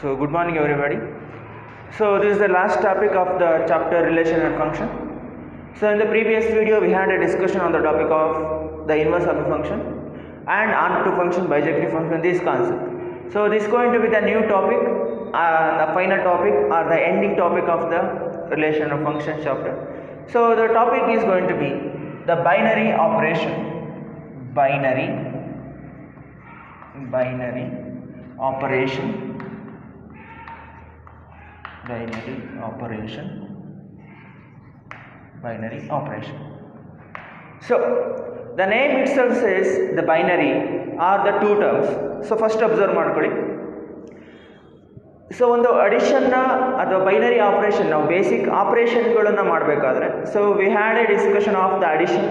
So good morning everybody. So this is the last topic of the chapter relation and function. So in the previous video we had a discussion on the topic of the inverse of a function and onto function, bijective function, this concept. So this is going to be the new topic, the final topic or the ending topic of the relation of function chapter. So the topic is going to be the binary operation. Binary operation. So the name itself says the binary are the two terms. So first observe ಮಾಡ್ಕೊಳ್ಳಿ. So ಒಂದು ಅಡಿಷನ್ನ ಅಥವಾ binary operation ನಾವು basic ಆಪರೇಷನ್ಗಳನ್ನು ಮಾಡಬೇಕಾದ್ರೆ so we had A discussion of the addition,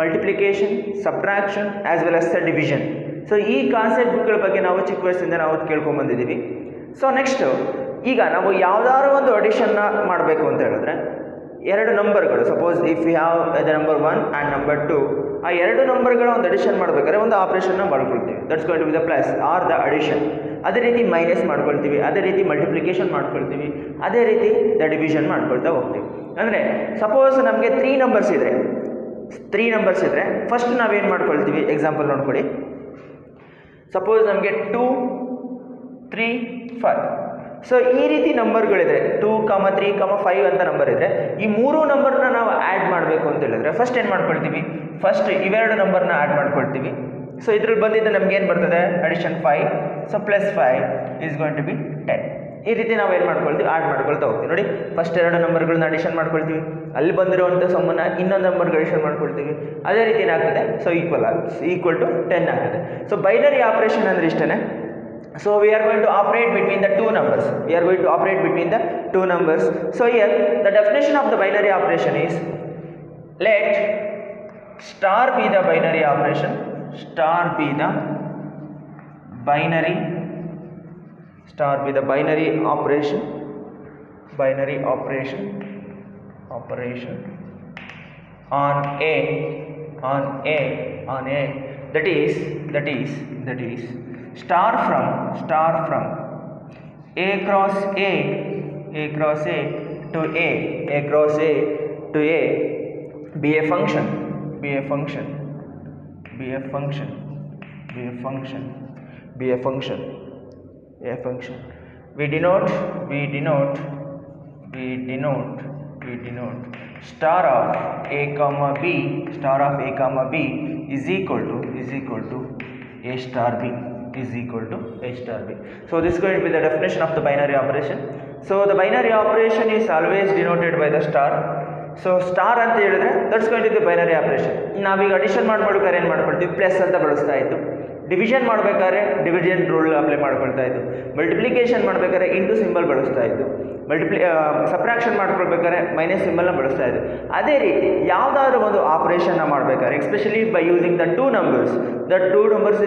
multiplication, subtraction as well as the division. So ಈ ಕಾನ್ಸೆಪ್ಟ್ಗಳ ಬಗ್ಗೆ ನಾವು ಚಿಕ್ಕ ವಯಸ್ಸಿಂದ ನಾವು ಕೇಳ್ಕೊಂಬಂದಿದ್ದೀವಿ. ಸೊ ನೆಕ್ಸ್ಟ್ ಈಗ ನಾವು ಯಾವುದಾದ್ರು ಒಂದು ಅಡಿಷನ್ನ ಮಾಡಬೇಕು ಅಂತ ಹೇಳಿದ್ರೆ ಎರಡು ನಂಬರ್ಗಳು, suppose if you have the number 1 and number 2, ಆ ಎರಡು ನಂಬರ್ಗಳ ಒಂದು ಅಡಿಷನ್ ಮಾಡಬೇಕಾದ್ರೆ ಒಂದು ಆಪರೇಷನ್ನ ಮಾಡ್ಕೊಳ್ತೀವಿ. That's going to be the plus or the addition. ಅದೇ ರೀತಿ ಮೈನಸ್ ಮಾಡ್ಕೊಳ್ತೀವಿ, ಅದೇ ರೀತಿ ಮಲ್ಟಿಪ್ಲಿಕೇಶನ್ ಮಾಡ್ಕೊಳ್ತೀವಿ, ಅದೇ ರೀತಿ ದ ಡಿವಿಷನ್ ಮಾಡ್ಕೊಳ್ತಾ ಹೋಗ್ತೀವಿ. ಅಂದರೆ ಸಪೋಸ್ ನಮಗೆ 3 ನಂಬರ್ಸ್ ಇದ್ದರೆ ಫಸ್ಟ್ ನಾವೇನು ಮಾಡ್ಕೊಳ್ತೀವಿ, ಎಕ್ಸಾಂಪಲ್ ನೋಡ್ಕೊಳ್ಳಿ. ಸಪೋಸ್ ನಮಗೆ 2, 3, 5. ಸೊ ಈ ರೀತಿ ನಂಬರ್ಗಳಿದೆ, 2, 3, 5 ಅಂತ ನಂಬರ್ ಇದ್ದರೆ ಈ ಮೂರು ನಂಬರ್ನ ನಾವು ಆ್ಯಡ್ ಮಾಡಬೇಕು ಅಂತ ಹೇಳಿದ್ರೆ ಫಸ್ಟ್ ಏನು ಮಾಡ್ಕೊಳ್ತೀವಿ, ಫಸ್ಟ್ ಇವೆರಡು ನಂಬರ್ನ ಆ್ಯಡ್ ಮಾಡ್ಕೊಳ್ತೀವಿ. ಸೊ ಇದ್ರಲ್ಲಿ ಬಂದಿದ್ದು ನಮ್ಗೆ ಏನು ಬರ್ತದೆ, addition 5. So plus 5 is going to be 10. ಈ ರೀತಿ ನಾವು ಏನು ಮಾಡ್ಕೊಳ್ತೀವಿ, ಆ್ಯಡ್ ಮಾಡ್ಕೊಳ್ತಾ ಹೋಗ್ತೀವಿ. ನೋಡಿ, ಫಸ್ಟ್ ಎರಡು ನಂಬರ್ಗಳನ್ನ ಅಡಿಷನ್ ಮಾಡ್ಕೊಳ್ತೀವಿ, ಅಲ್ಲಿ ಸಮ್ಮನ್ನ ಇನ್ನೊಂದು ನಂಬರ್ಗೆ ಅಡಿಷನ್ ಮಾಡ್ಕೊಳ್ತೀವಿ, ಅದೇ ರೀತಿ ಏನಾಗ್ತದೆ, ಸೊ ಈಕ್ವಲ್ ಟು 10 ಆಗ್ತದೆ. ಸೊ ಬೈನರಿ ಆಪರೇಷನ್ ಅಂದರೆ ಇಷ್ಟೇ. So we are going to operate between the two numbers. So here the definition of the binary operation is, let star be the binary operation, on A that is star from A cross A to A be a function. We denote star of A comma B is equal to A star B. So this is going to be the definition of the binary operation. So the binary operation is always denoted by the star. So star ಅಂತ ಹೇಳಿದ್ರೆ that's going to be the binary operation. ನಾವೀಗ addition ಮಾಡ್ಬೇಕಾದ್ರೆ ಏನು ಮಾಡ್ಕೊಳ್ತೀವಿ, plus ಅಂತ ಬಳಸ್ತಾ ಇತ್ತು. Division ಮಾಡಬೇಕಾದ್ರೆ ಡಿವಿಷನ್ ರೂಲ್ ಅಪ್ಲೈ ಮಾಡ್ಕೊಳ್ತಾ ಇತ್ತು. ಮಲ್ಟಿಪ್ಲಿಕೇಶನ್ ಮಾಡಬೇಕಾದ್ರೆ ಇಂಟು ಸಿಂಬಲ್ ಬಳಸ್ತಾ ಇತ್ತು. ಸಬ್ಟ್ರಾಕ್ಷನ್ ಮಾಡ್ಕೊಳ್ಬೇಕಾದ್ರೆ ಮೈನಸ್ ಸಿಂಬಲ್ನ ಬಳಸ್ತಾ ಇತ್ತು. ಅದೇ ರೀತಿ ಯಾವುದಾದ್ರೂ ಒಂದು ಆಪರೇಷನ್ನ ಮಾಡಬೇಕಾದ್ರೆ especially by using the two numbers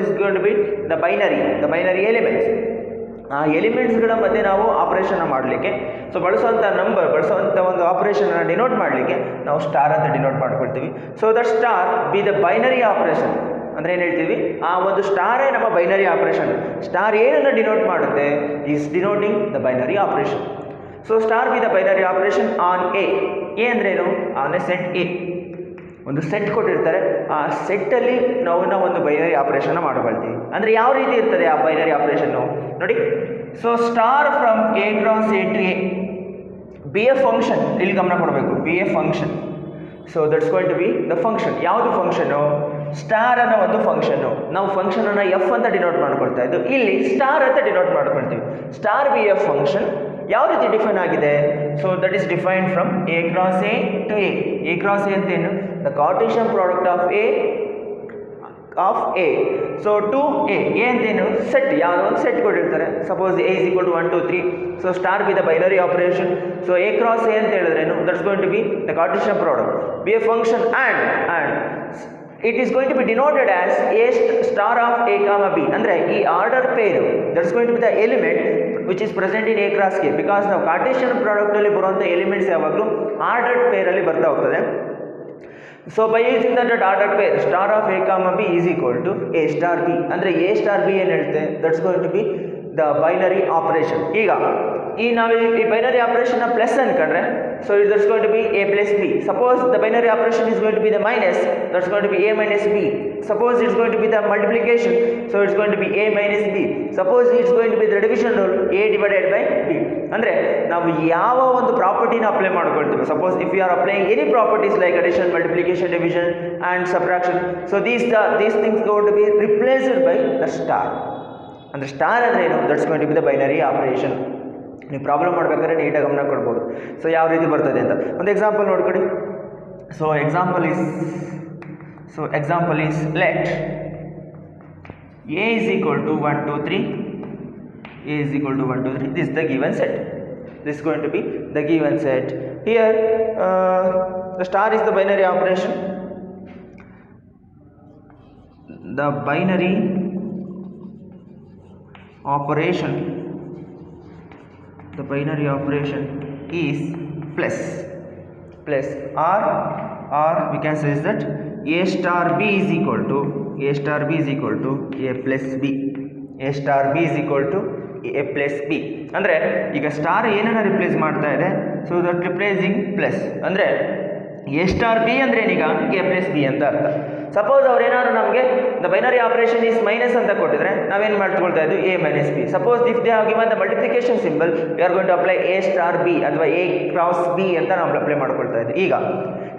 is going to be the binary elements. ಆ ಎಲಿಮೆಂಟ್ಸ್ಗಳ ಮಧ್ಯೆ ನಾವು ಆಪರೇಷನ್ನ ಮಾಡಲಿಕ್ಕೆ ಸೊ ಬಳಸುವಂಥ ಒಂದು ಆಪರೇಷನನ್ನು ಡಿನೋಟ್ ಮಾಡಲಿಕ್ಕೆ ನಾವು ಸ್ಟಾರ್ ಅಂತ ಡಿನೋಟ್ ಮಾಡ್ಕೊಳ್ತೀವಿ. So that star be the binary operation. ಅಂದರೆ ಏನು ಹೇಳ್ತೀವಿ, ಆ ಒಂದು ಸ್ಟಾರೇ ನಮ್ಮ ಬೈನರಿ ಆಪರೇಷನ್. ಸ್ಟಾರ್ ಏನನ್ನು ಡಿನೋಟ್ ಮಾಡುತ್ತೆ, is denoting the binary operation. So star be the binary operation on A ಅಂದ್ರೇನು, ಆನ್ ಎ ಸೆಟ್ ಎ. ಒಂದು ಸೆಟ್ ಕೊಟ್ಟಿರ್ತಾರೆ, ಆ ಸೆಟ್ಟಲ್ಲಿ ನಾವು ಒಂದು ಬೈನರಿ ಆಪರೇಷನ್ನ ಮಾಡ್ಕೊಳ್ತೀವಿ. ಅಂದರೆ ಯಾವ ರೀತಿ ಇರ್ತದೆ ಆ ಬೈನರಿ ಆಪರೇಷನ್ನು ನೋಡಿ. So star from A cross A to A B a function. ಇಲ್ಲಿ ಗಮನ ಕೊಡಬೇಕು, be a function. So that's going to be the function. ಯಾವುದು ಫಂಕ್ಷನು, ಸ್ಟಾರ್ ಅನ್ನೋ ಒಂದು ಫಂಕ್ಷನ್ನು. ನಾವು ಫಂಕ್ಷನನ್ನು ಎಫ್ ಅಂತ ಡಿನೋಟ್ ಮಾಡ್ಕೊಳ್ತಾ ಇದ್ದು, ಇಲ್ಲಿ ಸ್ಟಾರ್ ಅಂತ ಡಿನೋಟ್ ಮಾಡ್ಕೊಳ್ತೀವಿ. ಸ್ಟಾರ್ ಬಿ ಎ ಫಂಕ್ಷನ್ ಯಾವ ರೀತಿ ಡಿಫೈನ್ ಆಗಿದೆ, so that is defined from A cross A to A. A cross A ಅಂತೇನು, the Cartesian product of A. So to A ಅಂತೇನು, ಸೆಟ್, ಯಾವುದೋ ಒಂದು ಸೆಟ್ ಕೊಟ್ಟಿರ್ತಾರೆ. Suppose A is equal to 1 2 3. So star be the binary operation. So A cross A ಅಂತ ಹೇಳಿದ್ರೇನು, that's going to be the Cartesian product, be a function and it is going to be denoted as A star of A comma B. ಅಂದರೆ ಈ order pair that's going to be the element which is present in A cross K. Because ನಾವು Cartesian ಪ್ರಾಡಕ್ಟಲ್ಲಿ ಬರುವಂಥ elements ಯಾವಾಗಲೂ ordered ಪೇರಲ್ಲಿ ಬರ್ತಾ ಹೋಗ್ತದೆ. So by using that ordered pair star of A comma B is equal to A star B. Andre A star B ಏನು ಹೇಳುತ್ತೆ, that's going to be the binary operation. ಈಗ ನಾವು ಈ ಬೈನರಿ ಆಪರೇಷನ್ನ plus ಅನ್ಕೊಂಡ್ರೆ, so that's going to be a plus b. Suppose the binary operation is going to be the minus, that's going to be a minus b. Suppose it's going to be the multiplication, so it's going to be a minus b. Suppose it's going to be the division rule, a divided by b. ಅಂದರೆ ನಾವು ಯಾವ ಒಂದು ಪ್ರಾಪರ್ಟಿನ apply ಮಾಡ್ಕೊಳ್ತೀವಿ, suppose if you are applying any properties like addition, multiplication, division and subtraction, so these things going to be replaced by the star. ಅಂದರೆ star ಅಂದರೆ ಏನು? That's going to be the binary operation. ನೀವು problem ಮಾಡಬೇಕಾದ್ರೆ ನೀಟಾಗಿ ಗಮನ ಕೊಡ್ಬೋದು. So ಯಾವ ರೀತಿ ಬರ್ತದೆ ಅಂತ ಒಂದು ಎಕ್ಸಾಂಪಲ್ ನೋಡ್ಕೊಡಿ. So example is let a is equal to 1 2 3, a is equal to 1 2 3. This is the given set. This is going to be the given set. Here the star is the binary operation. The binary operation is plus or we can say is that a star b is equal to a plus b. a star b is equal to a plus b. ಅಂದರೆ ಈಗ star ಏನನ್ನ replace ಮಾಡ್ತಾ ಇದೆ, so that replacing plus. ಅಂದರೆ a star b ಅಂದರೆ ಏನೀಗ a plus b ಅಂತ ಅರ್ಥ. ಸಪೋಸ್ ಅವ್ರೇನಾದ್ರು ನಮಗೆ the binary operation is minus ಅಂತ ಕೊಟ್ಟಿದ್ರೆ ನಾವೇನು ಮಾಡ್ಕೊಳ್ತಾ ಇದ್ದು a minus b. Suppose if they have given the multiplication symbol, we are going to apply a star b ಅಥವಾ a cross b ಅಂತ ನಾವು ಅಪ್ಲೈ ಮಾಡ್ಕೊಳ್ತಾ ಇದ್ವಿ. ಈಗ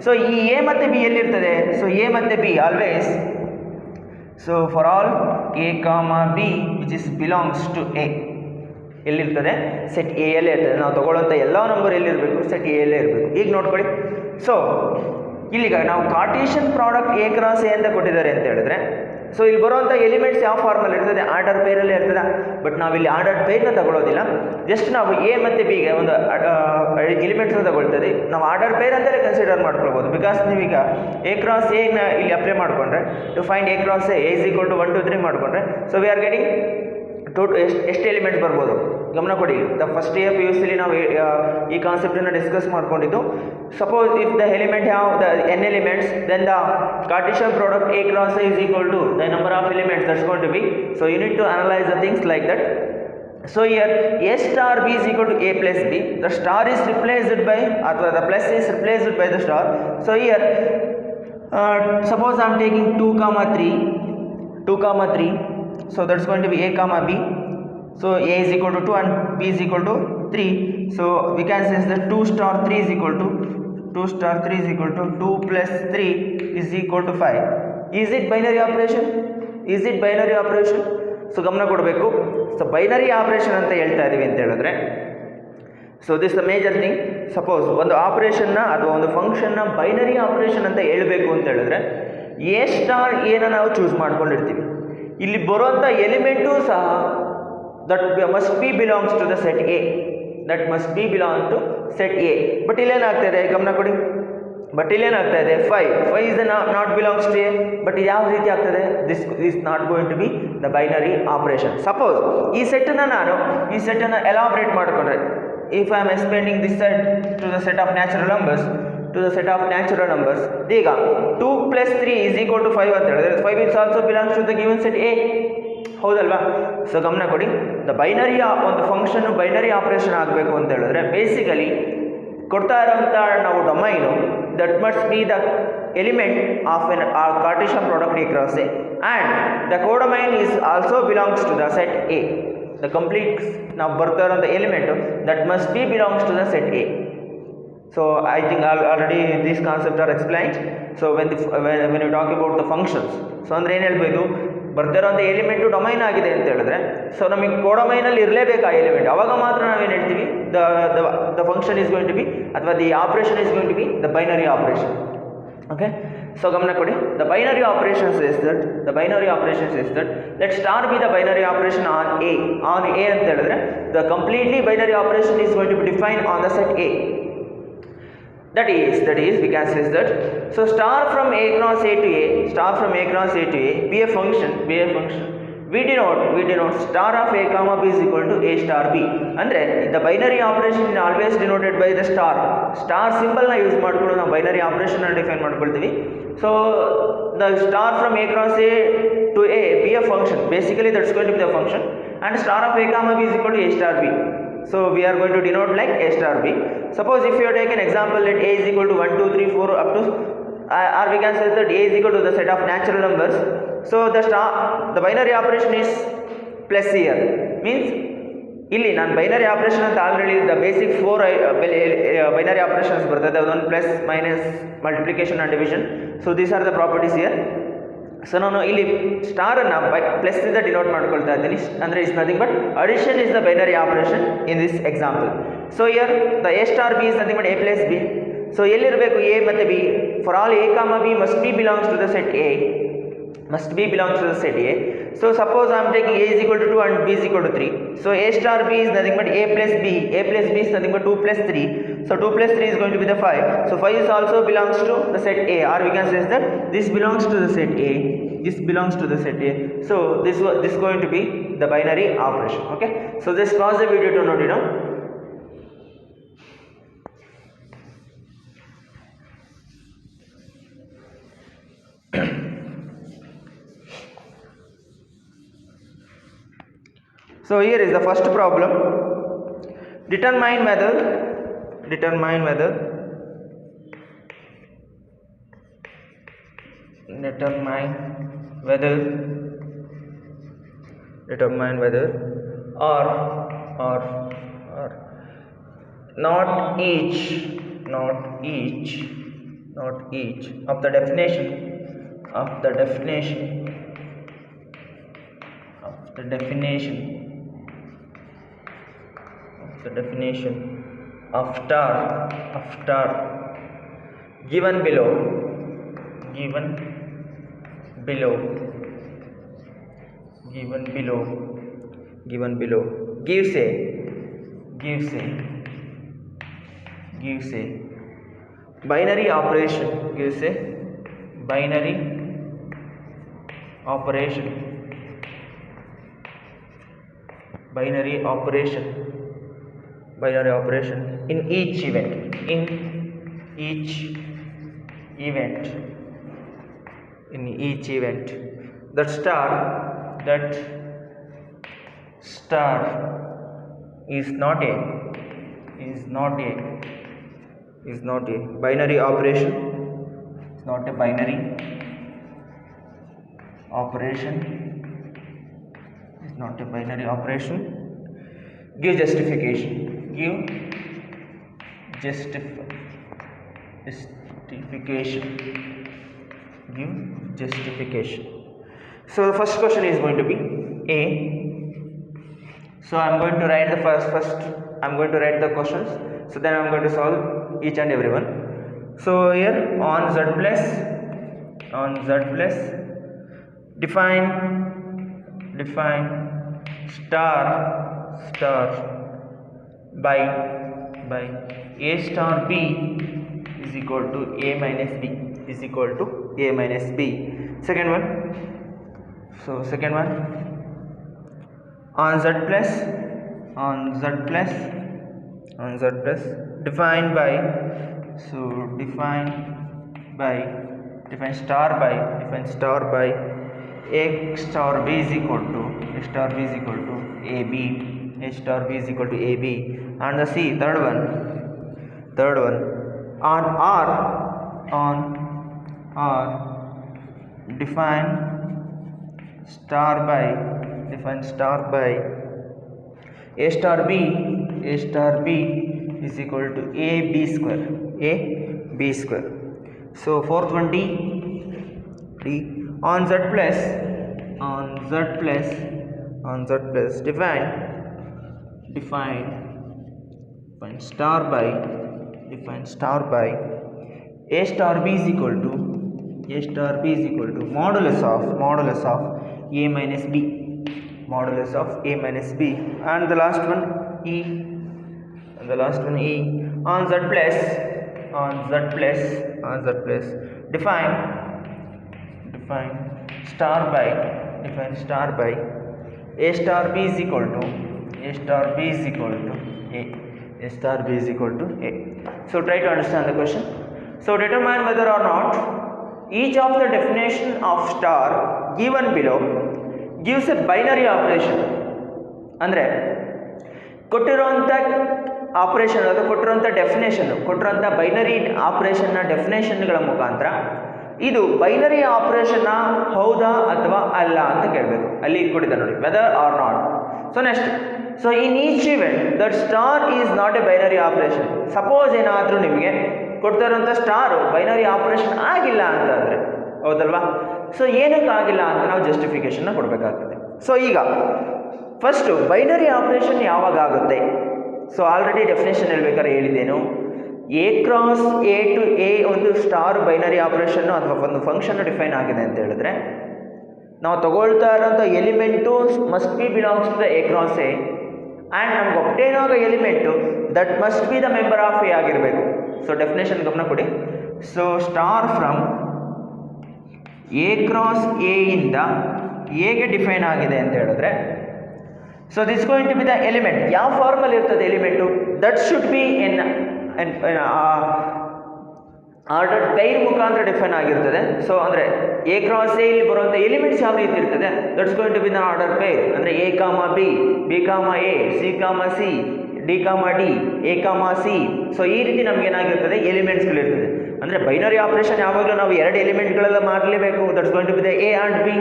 ಸೊ ಈ a ಮತ್ತು b ಎಲ್ಲಿರ್ತದೆ? ಸೊ a ಮತ್ತು b always, so for all a comma b which is belongs to a ಎಲ್ಲಿರ್ತದೆ? ಸೆಟ್ ಎ ಯಲ್ಲೇ ಇರ್ತದೆ. ನಾವು ತಗೊಳ್ಳೋಂಥ ಎಲ್ಲ ನಂಬರ್ ಎಲ್ಲಿರಬೇಕು? ಸೆಟ್ ಎ ಯಲ್ಲೇ ಇರಬೇಕು. ಈಗ ನೋಡ್ಕೊಳ್ಳಿ, ಸೊ ಇಲ್ಲಿಗ ನಾವು Cartesian product a cross a ಅಂತ ಕೊಟ್ಟಿದ್ದಾರೆ ಅಂತ ಹೇಳಿದ್ರೆ, ಸೊ ಇಲ್ಲಿ ಬರುವಂಥ ಎಲಿಮೆಂಟ್ಸ್ ಯಾವ ಫಾರ್ಮಲ್ಲಿ ಇರ್ತದೆ? ಆರ್ಡರ್ ಪೇರಲ್ಲೇ ಇರ್ತದೆ. ಬಟ್ ನಾವಿಲ್ಲಿ ಆರ್ಡರ್ ಪೇರ್ನ ತಗೊಳ್ಳೋದಿಲ್ಲ, ಜಸ್ಟ್ ನಾವು a ಮತ್ತು ಬಿಗೆ ಒಂದು ಎಲಿಮೆಂಟ್ಸ್ನ ತಗೊಳ್ತದೆ. ನಾವು ಆರ್ಡರ್ ಪೇರ್ ಅಂತಲೇ ಕನ್ಸಿಡರ್ ಮಾಡ್ಕೊಳ್ಬೋದು. ಬಿಕಾಸ್ ನೀವೀಗ a ಕ್ರಾಸ್ ಎನ ಇಲ್ಲಿ ಅಪ್ಲೈ ಮಾಡಿಕೊಂಡ್ರೆ, to find a cross a is equal to 1 2 3 ಮಾಡಿಕೊಂಡ್ರೆ, ಸೊ ವಿ ಆರ್ ಗೆಟಿಂಗ್ ಎಷ್ಟು ಎಲಿಮೆಂಟ್ಸ್ ಬರ್ಬೋದು ಗಮನ ಕೊಡಿ. ದ ಫಸ್ಟ್ ಇಯರ್ PUCಲಿ ನಾವು ಈ ಕಾನ್ಸೆಪ್ಟನ್ನು ಡಿಸ್ಕಸ್ ಮಾಡ್ಕೊಂಡಿದ್ದು. Suppose if the element have the n elements, then the Cartesian product a cross a is equal to the number of elements that's going to be. So you need to analyze the things like that. So here a star b is equal to a plus b. The star is replaced by, or the plus is replaced by the star. So here suppose I am taking 2 comma 3. So that's going to be a comma b. So a is equal to 2 and b is equal to 3. So we can say that 2 star 3 is equal to 2 plus 3 is equal to 5. Is it binary operation? So ಗಮನ ಕೊಡಬೇಕು. So binary operation ಅಂತ ಹೇಳ್ತಾ ಇದೀವಿ ಅಂತ ಹೇಳಿದ್ರೆ, so this the major thing. Suppose ಒಂದು ಆಪರೇಷನ್ನ ಅಥವಾ ಒಂದು ಫಂಕ್ಷನ್ನ ಬೈನರಿ ಆಪರೇಷನ್ ಅಂತ ಹೇಳಬೇಕು ಅಂತ ಹೇಳಿದ್ರೆ, ಎ ಸ್ಟಾರ್ ಏನ ನಾವು ಚೂಸ್ ಮಾಡ್ಕೊಂಡಿರ್ತೀವಿ. ಇಲ್ಲಿ ಬರುವಂಥ ಎಲಿಮೆಂಟು ಸಹ that must be belongs to the set A. But ಇಲ್ಲೇನಾಗ್ತಾ ಇದೆ ಗಮನ ಕೊಡಿ. ಬಟ್ ಇಲ್ಲೇನಾಗ್ತಾ ಇದೆ 5 is not belongs to A. But ಇದು ಯಾವ ರೀತಿ ಆಗ್ತದೆ? This is not going to be the binary operation. Suppose ಈ ಸೆಟ್ಟನ್ನು ಎಲಾಬ್ರೇಟ್ ಮಾಡಿಕೊಂಡ್ರೆ, if I am explaining this set to the set of natural numbers, ಈಗ 2 plus 3 is equal to 5 ಅಂತ ಹೇಳಿದ್ರೆ, 5 is also belongs to the given set A. ಹೌದಲ್ವಾ? ಸೊ ಗಮನ ಕೊಡಿ. ದ ಬೈನರಿ ಒಂದು ಫಂಕ್ಷನ್ ಬೈನರಿ ಆಪರೇಷನ್ ಆಗಬೇಕು ಅಂತ ಹೇಳಿದ್ರೆ, ಬೇಸಿಕಲಿ ಕೊಡ್ತಾ ಇರೋಂಥ ನಾವು domain that must be the element of an Cartesian product A cross A, and the codomain is also belongs to the set A. The complete ನಾವು ಬರ್ತಾ ಇರೋಂಥ element that must be belongs to the set A. So I think already these concepts are explained. So when you talk about the functions, so ಅಂದರೆ ಏನು ಹೇಳ್ಬೋದು? ಬರ್ತಿರೋಂಥ element domain ಆಗಿದೆ ಅಂತ ಹೇಳಿದ್ರೆ, so ನಮಗೆ ಕೋಡೊಮೈನಲ್ಲಿ ಇರಲೇಬೇಕು ಆ ಎಲಿಮೆಂಟ್. ಅವಾಗ ಮಾತ್ರ ನಾವೇನು ಹೇಳ್ತೀವಿ, the function is going to be, ಅಥವಾ the operation is going to be the binary operation. Okay, so ಗಮನ ಕೊಡಿ. The binary operations is that let star be the binary operation on A ಅಂತ ಹೇಳಿದ್ರೆ, the completely binary operation is going to be define on the set A. That is we can say that, so star from a cross a to a be a function. We denote star of a comma b is equal to a star b. Andre the binary operation is always denoted by the star symbol na use ಮಾಡಿಕೊಂಡು ನಾವು binary operation ಅನ್ನು define ಮಾಡ್ಕೊಳ್ತೀವಿ. So the star from a cross a to a be a function. Basically that's going to be the function. and star of a comma b is equal to a star b. So we are going to denote like a star b. Suppose if you take an example, let a is equal to 1 2 3 4 up to or we can say that a is equal to the set of natural numbers. So the binary operation is plus here, means ಇಲ್ಲಿ ನಾನು binary operation ಅಂತ already the basic 4 binary operations ಬರ್ತದೆ, ಅದೊಂದು plus minus multiplication and division. So these are the properties here. So ನಾನು ಇಲ್ಲಿ ಸ್ಟಾರನ್ನು plus ಇಂದ denote ಮಾಡ್ಕೊಳ್ತಾ ಇದ್ದೀನಿ, ಅಂದರೆ is nothing but addition is the binary operation in this example. So here the A star B is nothing but A plus B. So ಎಲ್ಲಿರಬೇಕು A ಮತ್ತು B? For all A comma B must be belongs to the set A, must be belongs to the set A. So suppose I am taking A is equal to 2 and B is equal to 3. So A star B is nothing but A plus B. A plus B is nothing but 2 plus 3. So 2 plus 3 is going to be the 5. So 5 is also belongs to the set A, or we can say that this belongs to the set A. This belongs to the set A. So this is going to be the binary operation. Okay. So just pause the video to note it down. So here is the first problem. Determine whether determine whether or not each of the definition of star given below gives a binary operation, gives a binary operation in each event that star is not a binary operation, is not a binary operation. Give justification. So the first question is going to be A. So I am going to write the first I am going to write the questions, so then I am going to solve each and every one. So here on z plus define star by A star B is equal to A minus B. Second one on z plus define star by A star B is equal to AB. And the C, third one on R define star by A star B is equal to AB square. So fourth one D on Z plus define star by A star B is equal to modulus of A minus B, and the last one E on Z plus define star by A star B is equal to A. So try to understand the question. So determine whether or not each of the definition of star given below gives a binary operation ಅಂದರೆ ಕೊಟ್ಟಿರೋಂಥ operation ಅಥವಾ ಕೊಟ್ಟಿರೋಂಥ definition, ಕೊಟ್ಟಿರೋಂಥ binary ಆಪ್ರೇಷನ್ನ ಡೆಫಿನೇಷನ್ಗಳ ಮುಖಾಂತರ ಇದು binary ಆಪ್ರೇಷನ್ನ ಹೌದಾ ಅಥವಾ ಅಲ್ಲ ಅಂತ ಕೇಳಬೇಕು. ಅಲ್ಲಿ ಕೊಟ್ಟಿದ್ದ ನೋಡಿ, whether or not. So next, so in each event that star is not a binary operation. Suppose ಏನಾದರೂ ನಿಮಗೆ ಕೊಡ್ತಾ ಇರೋಂಥ ಸ್ಟಾರು ಬೈನರಿ ಆಪ್ರೇಷನ್ ಆಗಿಲ್ಲ ಅಂತಂದರೆ, ಹೌದಲ್ವಾ? ಸೊ ಏನಕ್ಕೆ ಆಗಿಲ್ಲ ಅಂತ ನಾವು ಜಸ್ಟಿಫಿಕೇಶನ್ನ ಕೊಡಬೇಕಾಗ್ತದೆ. ಸೊ ಈಗ ಫಸ್ಟು ಬೈನರಿ ಆಪ್ರೇಷನ್ ಯಾವಾಗ ಆಗುತ್ತೆ? ಸೊ ಆಲ್ರೆಡಿ ಡೆಫಿನೇಷನ್ ಹೇಳ್ಬೇಕಾದ್ರೆ ಹೇಳಿದ್ದೇನು, A cross A to A ಒಂದು ಸ್ಟಾರ್ ಬೈನರಿ ಆಪ್ರೇಷನ್ನು ಅಥವಾ ಒಂದು ಫಂಕ್ಷನ್ ಡಿಫೈನ್ ಆಗಿದೆ ಅಂತ ಹೇಳಿದ್ರೆ, ನಾವು ತಗೊಳ್ತಾ ಇರೋಂಥ element must be belongs to the A cross A and ನಮ್ಗೆ ಒಪ್ಟೇನ್ ಆಗೋ element that must be the member of A ಆಗಿರಬೇಕು. ಸೊ ಡೆಫಿನೇಷನ್ ಗಮನ ಕೊಡಿ. So star from A cross A ಇಂದ ಎಗೆ ಡಿಫೈನ್ ಆಗಿದೆ ಅಂತ ಹೇಳಿದ್ರೆ, so this going to be the element. ಯಾವ ಫಾರ್ಮಲ್ಲಿ ಇರ್ತದೆ element? That should be an order pair ಮುಖಾಂತರ ಡಿಫೈನ್ ಆಗಿರ್ತದೆ. ಸೊ ಅಂದರೆ ಎ ಕ್ರಾಸ್ ಎ ಇಲ್ಲಿ ಬರುವಂಥ ಎಲಿಮೆಂಟ್ಸ್ ಯಾವ ರೀತಿ ಇರ್ತದೆ? That's going to be the order pair. ಅಂದರೆ A comma B, B comma A, C comma C, D comma D, A comma C. So ಈ ರೀತಿ ನಮ್ಗೆ ಏನಾಗಿರ್ತದೆ, ಎಲಿಮೆಂಟ್ಸ್ಗಳಿರ್ತದೆ. ಅಂದರೆ ಬೈನರಿ ಆಪ್ರೇಷನ್ ಯಾವಾಗಲೂ ನಾವು ಎರಡು ಎಲಿಮೆಂಟ್ಗಳೆಲ್ಲ ಮಾಡಲೇಬೇಕು. That's going to be the A and B.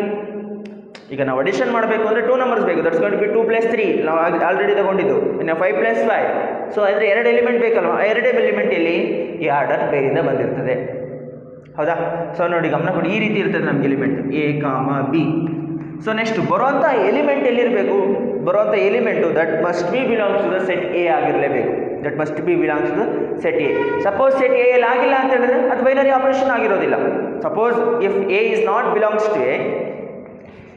ಈಗ ನಾವು ಅಡಿಷನ್ ಮಾಡಬೇಕು ಅಂದರೆ 2 ನಂಬರ್ಸ್ ಬೇಕು. That's going to be 2 + 3. ನಾವು ಆಲ್ರೆಡಿ ತಗೊಂಡಿದ್ದು. ಇನ್ನು 5 + 5. ಸೊ ಅಂದರೆ 2 ಎಲಿಮೆಂಟ್ ಬೇಕಲ್ವಾ? ಆ 2 ಎಲಿಮೆಂಟ್ ಇಲ್ಲಿ ಈ ಆರ್ಡರ್ ಪೇರಿಂದ ಬಂದಿರ್ತದೆ, ಹೌದಾ? ಸೊ ನೋಡಿ, ಗಮನ ಕೊಡಿ, ಈ ರೀತಿ ಇರ್ತದೆ ನಮ್ಗೆ element A comma B. So next ಬರುವಂಥ ಎಲಿಮೆಂಟ್ ಎಲ್ಲಿರಬೇಕು? ಬರುವಂಥ element that must be belongs to the set A ಆಗಿರಲೇಬೇಕು. That must be belongs to the set A. Suppose set A ಎಲ್ಲಿ ಆಗಿಲ್ಲ ಅಂತ ಹೇಳಿದ್ರೆ ಅದು ಬೈನರಿ ಆಪರೇಷನ್ ಆಗಿರೋದಿಲ್ಲ. Suppose if A is not belongs to A,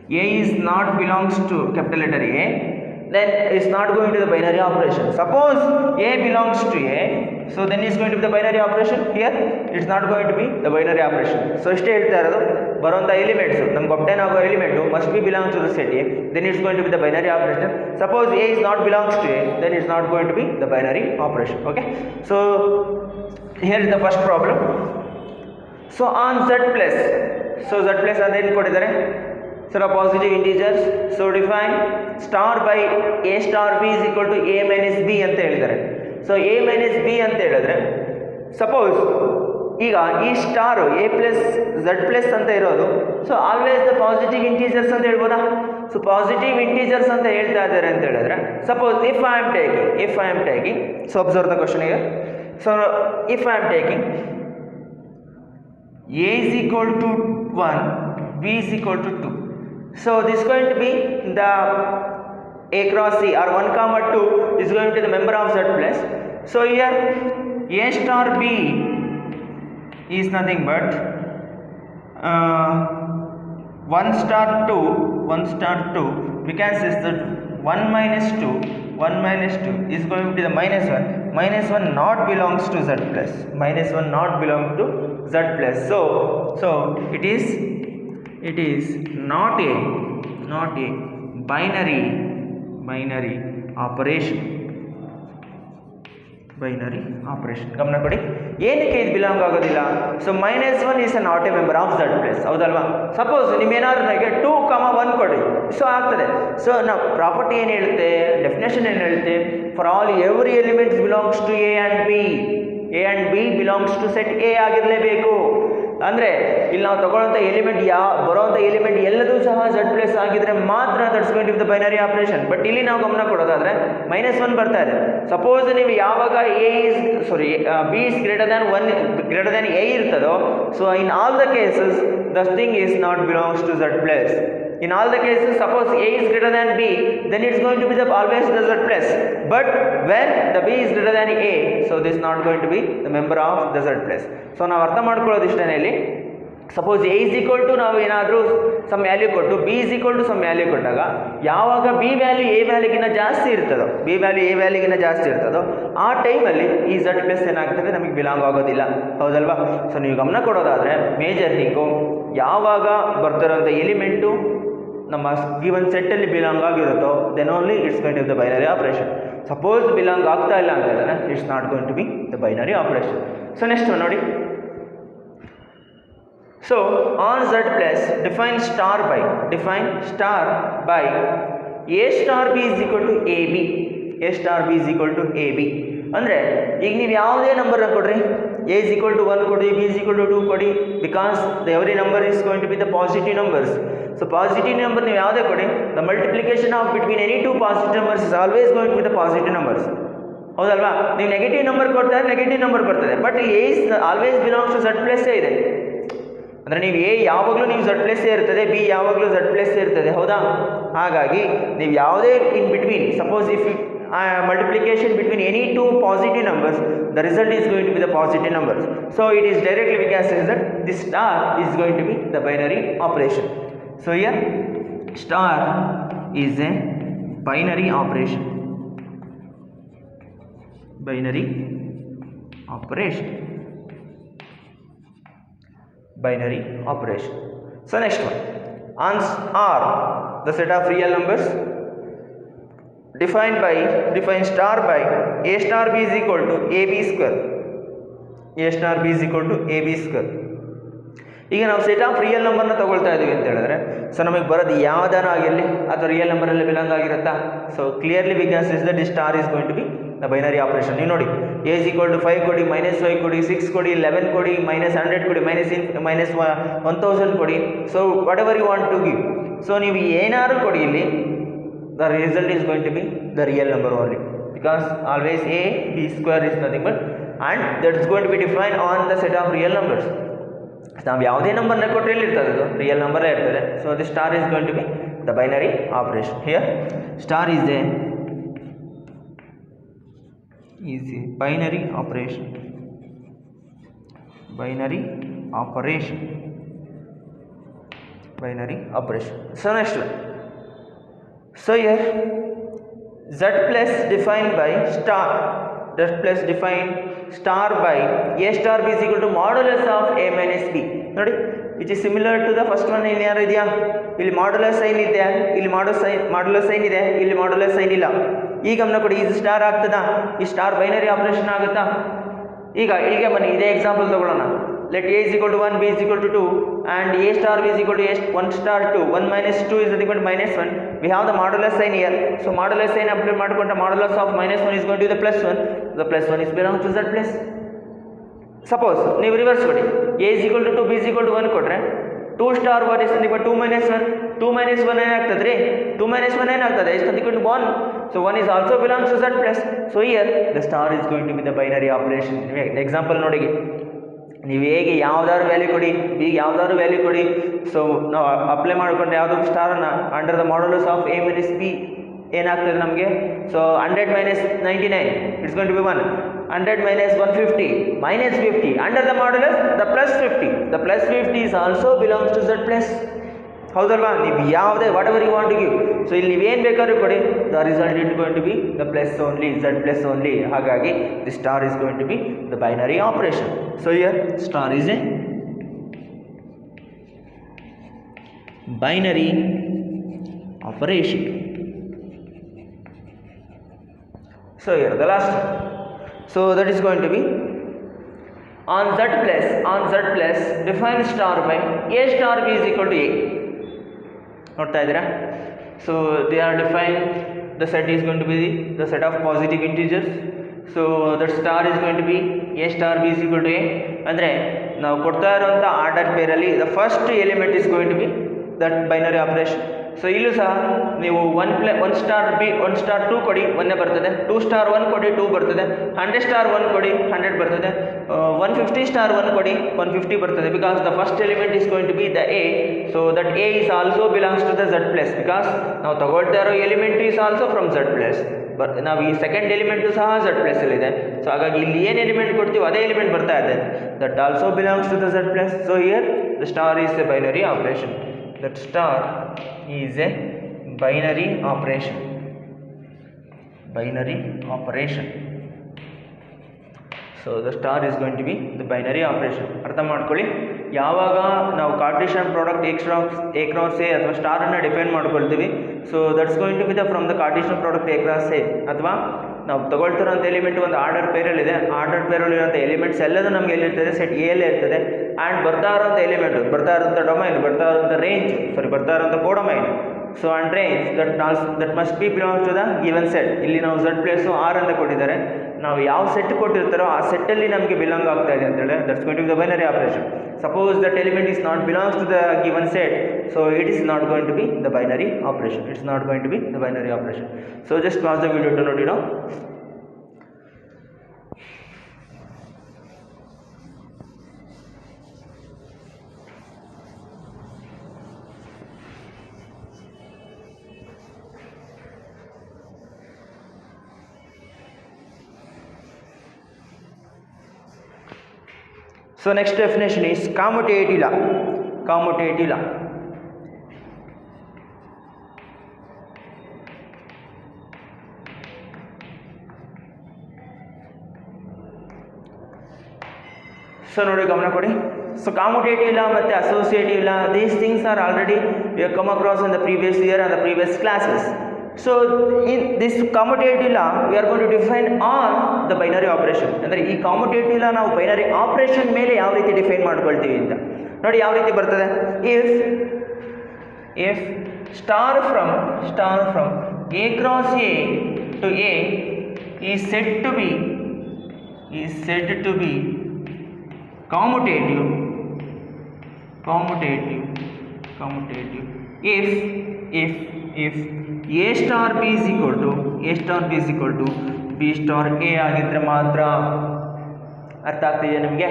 A is not belongs to capital letter A, then it's not going to the binary operation. Suppose A belongs to A, so then it's going to be the binary operation. Here it's not going to be the binary operation. So ಇಷ್ಟೇ ಹೇಳ್ತಾ ಇರೋದು, ಬರುವಂಥ elements ನಮ್ಗೆ obtain ಆಗೋ element must be belongs to the set A, then it's going to be the binary operation. Suppose A is not belongs to A, then it's not going to be the binary operation. Okay, so here is the first problem. So on Z plus, so Z plus ಅದೇನು ಕೊಟ್ಟಿದ್ದಾರೆ? So the positive integers, so define star by a star b is equal to a minus b ಅಂತ ಹೇಳಿದ್ದಾರೆ. So a minus b ಅಂತ ಹೇಳಿದ್ರೆ, suppose ಈಗ ಈ star a plus z plus ಅಂತ ಇರೋದು, so always the positive integers ಅಂತ ಹೇಳ್ಬೋದಾ? ಸೊ ಪಾಸಿಟಿವ್ ಇಂಟೀಜರ್ಸ್ ಅಂತ ಹೇಳ್ತಾ ಇದ್ದಾರೆ ಅಂತ ಹೇಳಿದ್ರೆ, suppose if I am taking, so observe the question here. So if I am taking a is equal to 1, b is equal to 2. So this is going to be the a cross c, or 1 comma 2 is going to be the member of Z plus. So here a star b is nothing but 1 star 2, we can say that 1 minus 2 is going to be the minus 1 not belongs to Z plus, not belongs to Z plus. So it is not a binary operation. ಗಮನ ಕೊಡಿ, ಏನಕ್ಕೆ ಇದು belong ಆಗೋದಿಲ್ಲ? So -1 is not A member of Z plus, ಹೌದಲ್ವಾ? Suppose ನಿಮ್ಮೇನಾದ್ರು ನನಗೆ 2, 1 ಕೊಡಿ, so ಆಗ್ತದೆ. So ನಾವು ಪ್ರಾಪರ್ಟಿ ಏನು ಹೇಳುತ್ತೆ, ಡೆಫಿನೇಷನ್ ಏನು ಹೇಳುತ್ತೆ? For all every elements belongs to A and B belongs to set A ಆಗಿರಲೇಬೇಕು. ಅಂದರೆ ಇಲ್ಲಿ ನಾವು ತಗೊಳ್ಳೋಂಥ ಎಲಿಮೆಂಟ್ ಬರೋವಂಥ ಎಲಿಮೆಂಟ್ ಎಲ್ಲದೂ ಸಹ Z ಪ್ಲಸ್ ಆಗಿದ್ರೆ ಮಾತ್ರ that's going to be the binary operation. But ಇಲ್ಲಿ ನಾವು ಗಮನ ಕೊಡೋದಾದರೆ -1 ಬರ್ತಾ ಇದೆ. ಸಪೋಸ್ ನೀವು ಯಾವಾಗ B is greater than A ಇರ್ತದೋ, so in all the cases the thing is not belongs to Z plus. In all the cases, suppose A is greater than B, then it's going to be always the Z plus. But when the B is greater than A, so this is not going to be the member of the Z plus. So ನಾವು ಅರ್ಥ ಮಾಡ್ಕೊಳ್ಳೋದು ಇಷ್ಟೇ ಇಲ್ಲಿ. ಸಪೋಸ್ A is equal to ನಾವು ಏನಾದರೂ some value ಕೊಟ್ಟು B is equal to some value ಕೊಟ್ಟಾಗ, ಯಾವಾಗ B ವ್ಯಾಲ್ಯೂ A ವ್ಯಾಲ್ಯೂಗಿಂತ ಜಾಸ್ತಿ ಇರ್ತದೋ ಆ ಟೈಮಲ್ಲಿ ಈ Z ಪ್ಲಸ್ ಏನಾಗ್ತದೆ, ನಮಗೆ ಬಿಲಾಂಗ್ ಆಗೋದಿಲ್ಲ, ಹೌದಲ್ವಾ? ಸೊ ನೀವು ಗಮನ ಕೊಡೋದಾದರೆ ಮೇಜರ್ ಥಿಂಗು, ಯಾವಾಗ ಬರ್ತಿರೋಂಥ ಎಲಿಮೆಂಟು ನಮ್ಮ ಗಿವನ್ ಸೆಟ್ಟಲ್ಲಿ ಬಿಲಾಂಗ್ ಆಗಿರುತ್ತೋ then only it's going to be the binary operation. Suppose belong ಆಗ್ತಾ ಇಲ್ಲ ಅಂತ ಹೇಳಿದ್ರೆ it's not going to be the binary operation. So next ನೋಡಿ, so on Z plus define star by A star B is equal to A B, A star B is equal to A B ಅಂದರೆ ಈಗ ನೀವು ಯಾವುದೇ ನಂಬರ್ನ ಕೊಡ್ರಿ, A is equal to 1 ಕೊಡಿ, B is equal to 2 ಕೊಡಿ, because every number is going to be the positive numbers. So positive number ನೀವು ಯಾವುದೇ ಕೊಡಿ, the multiplication of between any two positive numbers is always going to be the positive numbers. ಹೌದಲ್ವಾ? ನೀವು negative number ಕೊಡ್ತಾರೆ negative number ಬರ್ತದೆ, but A is always belongs to Z ಪ್ಲಸ್ಸೇ ಇದೆ. ಅಂದರೆ ನೀವು ಎ ಯಾವಾಗಲೂ ನೀವು ಝಡ್ ಪ್ಲಸ್ಸೇ ಇರ್ತದೆ, ಬಿ ಯಾವಾಗಲೂ ಝಡ್ ಪ್ಲಸ್ಸೇ ಇರ್ತದೆ, ಹೌದಾ? ಹಾಗಾಗಿ ನೀವು ಯಾವುದೇ in between, suppose if multiplication between any two positive numbers, the result is going to be the positive numbers. So it is directly we can say that this star is going to be the binary operation. So here star is a binary operation, binary operation, binary operation. So next one, ans are the set of real numbers define star by a star b is equal to ab square, a star b is equal to ab square. ಈಗ ನಾವು set of real ನಂಬರ್ನ ತಗೊಳ್ತಾ ಇದ್ದೀವಿ ಅಂತ ಹೇಳಿದ್ರೆ, so ನಮಗೆ ಬರೋದು ಯಾವ್ದಾರ ಆಗಿರಲಿ ಅಥವಾ ರಿಯಲ್ ನಂಬರಲ್ಲಿ ಬಿಲಾಂಗ್ ಆಗಿರುತ್ತಾ? So clearly we can say that star is going to be the binary operation. ನೀವು ನೋಡಿ, ಎ ಇಸ್ ಈಕ್ವಲ್ ಟು 5 ಕೊಡಿ, -5 ಕೊಡಿ, 6 ಕೊಡಿ, 11 ಕೊಡಿ, -100 ಕೊಡಿ, -1000 ಕೊಡಿ, so whatever you want to give. So ನೀವು ಏನಾದ್ರು ಕೊಡಿ, ಇಲ್ಲಿ the result is going to be the real number only, because always a b square is nothing but, and that is going to be defined on the set of real numbers. ನಾವು ಯಾವುದೇ ನಂಬರ್ನ ಕೊಟ್ಟರೆ ಇರ್ತದೆ ಅದು real ನಂಬರೇ ಇರ್ತದೆ. So the star is going to be the binary operation. Here star is a binary operation, binary operation, binary operation. So next one, so here z plus defined by star, z plus defined star by a star b is equal to modulus of a minus b. ನೋಡಿ, which is similar to the first one. ಇಲ್ಲಿ ಯಾರು ಇದೆಯಾ? ಇಲ್ಲಿ modulus sign ಇದೆ, ಇಲ್ಲಿ modulus sign ಇದೆ, ಇಲ್ಲಿ modulus sign ಇಲ್ಲ. ಈಗ ಗಮನ ಕೊಡಿ, ಇದು ಸ್ಟಾರ್ ಆಗ್ತದಾ? ಈ ಸ್ಟಾರ್ ಬೈನರಿ ಆಪರೇಷನ್ ಆಗುತ್ತಾ? ಈಗ ಇಲ್ಲಿಗೆ ಬನ್ನಿ, ಇದೇ ಎಕ್ಸಾಂಪಲ್ ತಗೊಳ್ಳೋಣ. let a is equal to 1, b is equal to 2, and a star b is equal to 1 star 2. 1 minus 2 is nothing but -1. We have the modulus sign here. So modulus sign apply ಮಾಡಿಕೊಂಡ modulus of -1 is going to be the +1. The +1 is belongs to z plus. Suppose ನೀವು reverse ಕೊಡಿ, a is equal to 2, b is equal to 1 ಕೊಟ್ರೆ 2 star 1 is nothing but 2 minus 1. 2 minus 1 ಏನಾಗ್ತದೆ ರೀ? 2 minus 1 ಏನಾಗ್ತದೆ? is nothing but 1. So 1 is also belongs to z plus. So here the star is going to be the binary operation. Example ನೋಡಿ, ನೀವು ಹೇಗೆ ಯಾವ್ದಾದ್ರು value ಕೊಡಿ, ಈಗ ಯಾವ್ದಾದ್ರು ವ್ಯಾಲ್ಯೂ ಕೊಡಿ, ಸೊ ನಾವು ಅಪ್ಲೈ ಮಾಡಿಕೊಂಡ್ರೆ ಯಾವುದೋ ಸ್ಟಾರನ್ನು under the modulus of a minus b ಏನಾಗ್ತದೆ ನಮಗೆ? So 100 minus 99 it's going to be 1. 100 minus 150 -50 under the modulus the +50. The +50 is also belongs to z plus. ಹೌದಲ್ವಾ? ನೀವು ಯಾವುದೇ whatever you want to give, so ಇಲ್ಲಿ ನೀವೇನು ಬೇಕಾದ್ರೂ ಕೊಡಿ, the result it going to be the plus only, z plus only. ಹಾಗಾಗಿ the star is going to be the binary operation. So here star is a binary operation. So here the last one. So that is going to be on z plus define star by a star b is equal to a. ನೋಡ್ತಾ ಇದ್ದೀರಾ? So they are define the set is going to be the set of positive integers. So that star is going to be A star B is equal to a. ಅಂದರೆ ನಾವು ಕೊಡ್ತಾ ಇರೋಂಥ order ಪೇರಲ್ಲಿ the first element is going to be that binary operation. So ಇಲ್ಲೂ ಸಹ ನೀವು 1 star B 1 star 2 ಕೊಡಿ, 1 ಬರ್ತದೆ. 2 ಸ್ಟಾರ್ 1 ಕೊಡಿ, 2 ಬರ್ತದೆ. 100 ಸ್ಟಾರ್ 1 ಕೊಡಿ, 100 ಬರ್ತದೆ. 150 ಸ್ಟಾರ್ 1 ಕೊಡಿ, 150 ಬರ್ತದೆ. Because the first element is going to be the A. So that A is also belongs to the z plus, because ನಾವು ತಗೊಳ್ತಾ ಇರೋ element is also from z plus. ನಾವು ಈ ಸೆಕೆಂಡ್ ಎಲಿಮೆಂಟು ಸಹ z ಪ್ಲಸ್ ಅಲ್ಲಿದೆ. So ಹಾಗಾಗಿ ಇಲ್ಲಿ ಏನು ಎಲಿಮೆಂಟ್ ಕೊಡ್ತೀವಿ ಅದೇ ಎಲಿಮೆಂಟ್ ಬರ್ತಾ ಇದೆ. That also belongs to the z plus. So here the star is a binary operation. That star is a binary operation, binary operation. So the star is going to be the binary operation. ಅರ್ಥ ಮಾಡ್ಕೊಳ್ಳಿ, ಯಾವಾಗ ನಾವು Cartesian product a cross a ಅಥವಾ ಸ್ಟಾರನ್ನು define ಮಾಡ್ಕೊಳ್ತೀವಿ, so that's going to be the from the Cartesian product a cross a. ಅಥವಾ ನಾವು ತಗೊಳ್ತಿರೋಂಥ ಎಲಿಮೆಂಟ್ ಒಂದು ಆರ್ಡರ್ ಪೇರಲ್ಲಿದೆ, ಆರ್ಡರ್ ಪೇರಲ್ಲಿರೋಂಥ ಎಲಿಮೆಂಟ್ಸ್ ಎಲ್ಲದೂ ನಮಗೆ ಎಲ್ಲಿರ್ತದೆ? ಸೆಟ್ ಎ ಅಲ್ಲೇ ಇರ್ತದೆ. ಆ್ಯಂಡ್ ಬರ್ತಾ ಇರೋಂಥ ಎಲಿಮೆಂಟು, ಬರ್ತಾ ಇರೋಂಥ ಡೊಮೈನ್, ಬರ್ತಾ ಇರೋಂಥ ರೇಂಜ್, ಬರ್ತಾ ಇರೋಂಥ codomain so and range that must be belong to the given set. ಇಲ್ಲಿ ನಾವು z ಪ್ಲೇಸು ಆರ್ ಅಂತ ಕೊಟ್ಟಿದ್ದಾರೆ, ನಾವು ಯಾವ ಸೆಟ್ ಕೊಟ್ಟಿರ್ತಾರೋ ಆ ಸೆಟ್ಟಲ್ಲಿ ನಮಗೆ ಬಿಲಾಂಗ್ ಆಗ್ತಾ ಇದೆ ಅಂತ ಹೇಳಿ that's going to be the binary operation. Suppose that element is not belongs to the given set, so it is not going to be the binary operation. It's not going to be the binary operation. So just pause the video to note it down. So next definition is commutative law. Commutative law. So ನೋಡಿ ಗಮನ ಕೊಡಿ. So commutative law ಮತ್ತು associative law, these things are already we have come across in the previous year and the previous classes. So in this commutative law we are going to define on the binary operation. ಅಂದರೆ ಈ ಕಾಮುಟೇಟಿವ್ ಲಾ ನಾವು binary operation ಮೇಲೆ ಯಾವ ರೀತಿ define ಮಾಡ್ಕೊಳ್ತೀವಿ ಅಂತ ನೋಡಿ. ಯಾವ ರೀತಿ ಬರ್ತದೆ, if star from A cross A to A is said to be commutative if a star b is equal to b star a ಆಗಿದ್ರೆ ಮಾತ್ರ. ಅರ್ಥ ಆಗ್ತಿದೆಯಾ ನಿಮಗೆ?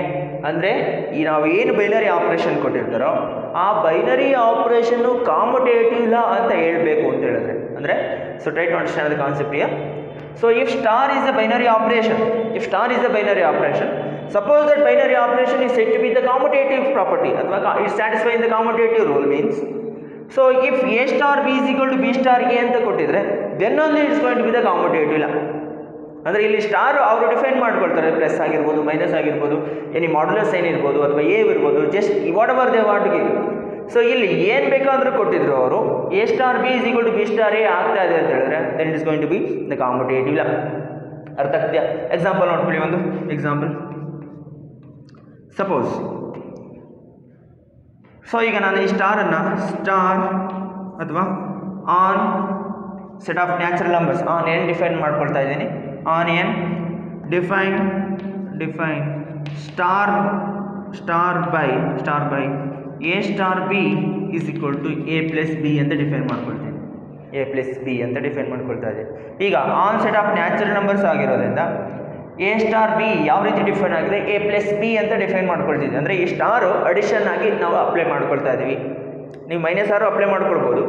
ಅಂದರೆ ಈ ನಾವು ಏನು ಬೈನರಿ ಆಪರೇಷನ್ ಕೊಟ್ಟಿರ್ತಾರೋ ಆ ಬೈನರಿ ಆಪರೇಷನ್ನು ಕಾಮುಟೇಟಿವ್ ಲಾ ಅಂತ ಹೇಳಬೇಕು ಅಂತ ಹೇಳಿದ್ರೆ, ಅಂದರೆ so try to understand the concept here. So if star is a binary operation, suppose that binary operation is said to be the commutative property, it satisfying the commutative rule means, so if a star b is equal to b star a ಅಂತ ಕೊಟ್ಟಿದ್ರೆ then only it is going to be the commutative law. ಅಂದರೆ ಇಲ್ಲಿ star ಅವರು define ಮಾಡ್ಕೊಳ್ತಾರೆ, plus ಆಗಿರ್ಬೋದು, minus ಆಗಿರ್ಬೋದು, any modulus sign ಇರ್ಬೋದು ಅಥವಾ ಎ ಇರ್ಬೋದು, just whatever they want to give. So ಇಲ್ಲಿ ಏನು ಬೇಕಾದರೂ ಕೊಟ್ಟಿದ್ರು ಅವರು, a star B is equal to B star a ಆಗ್ತಾ ಇದೆ ಅಂತ ಹೇಳಿದ್ರೆ then it is going to be the commutative law. ಅರ್ಥ ಆಗ್ತಿದೆಯಾ? ಎಕ್ಸಾಂಪಲ್ ನೋಡ್ಕೊಳ್ಳಿ, ಒಂದು ಎಕ್ಸಾಂಪಲ್. ಸಪೋಸ್ ಸೊ ಈಗ ನಾನು ಈ ಸ್ಟಾರನ್ನು ಸ್ಟಾರ್ ಅಥವಾ on set of natural numbers on ಏನು ಡಿಫೈನ್ ಮಾಡ್ಕೊಳ್ತಾ ಇದ್ದೀನಿ, on N define star by A star B is equal to A plus B ಅಂತ ಡಿಫೈನ್ ಮಾಡ್ಕೊಳ್ತೀನಿ, ಎ ಪ್ಲಸ್ ಬಿ ಅಂತ ಡಿಫೈನ್ ಮಾಡ್ಕೊಳ್ತಾ ಇದ್ದೀನಿ. ಈಗ on set of natural numbers ಆಗಿರೋದ್ರಿಂದ ಎ ಸ್ಟಾರ್ ಬಿ ಯಾವ ರೀತಿ ಡಿಫೈನ್ ಆಗಿದೆ, ಎ ಪ್ಲಸ್ ಬಿ ಅಂತ ಡಿಫೈನ್ ಮಾಡ್ಕೊಳ್ತಿದ್ವಿ. ಅಂದರೆ ಈ ಸ್ಟಾರು ಅಡಿಷನ್ ಆಗಿ ನಾವು ಅಪ್ಲೈ ಮಾಡ್ಕೊಳ್ತಾ ಇದ್ದೀವಿ. ನೀವು ಮೈನಸ್ ಆರು ಅಪ್ಲೈ ಮಾಡ್ಕೊಳ್ಬೋದು,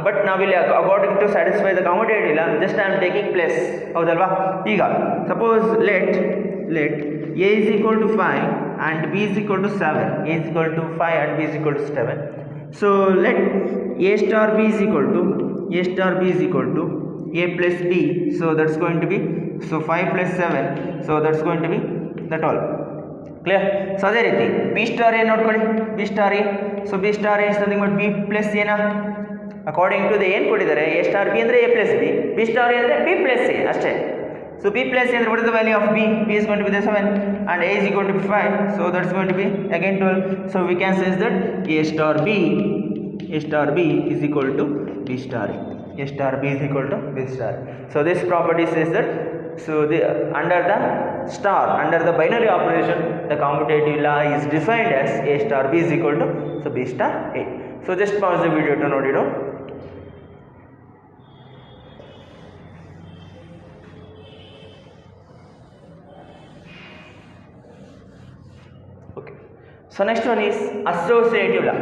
ಬಟ್ ನಾವಿಲ್ಲಿ ಅಕಾರ್ಡಿಂಗ್ ಟು ಸ್ಯಾಟಿಸ್ಫೈ ದ ಕಾಮುಟೇಟಿವ್ ಇಲ್ಲ, just I am taking plus. ಹೌದಲ್ವಾ? ಈಗ suppose let a is equal to 5 and b is equal to 7, a is equal to 5 and b is equal to 7. So let a star b is equal to a plus b, so that's going to be 5 plus 7, so that's going to be that all. Clear? So ಅದೇ ರೀತಿ b star a ನೋಡ್ಕೊಳ್ಳಿ, b star a, so b star a is nothing but b plus a na, according to the ಏನು ಕೊಟ್ಟಿದ್ದಾರೆ, a star b ಅಂದರೆ a plus b, b star a ಅಂದರೆ b plus a ಅಷ್ಟೇ. So b plus a, what is the value of b? B is going to be the 7 and a is equal to 5, so that's going to be again 12. So we can say that a star b is equal to b star a. A star b is equal to b star. So this property says that, so under the binary operation, the commutative law is defined as a star b is equal to b star a. So just pause the video to note it down. So next one is associative law.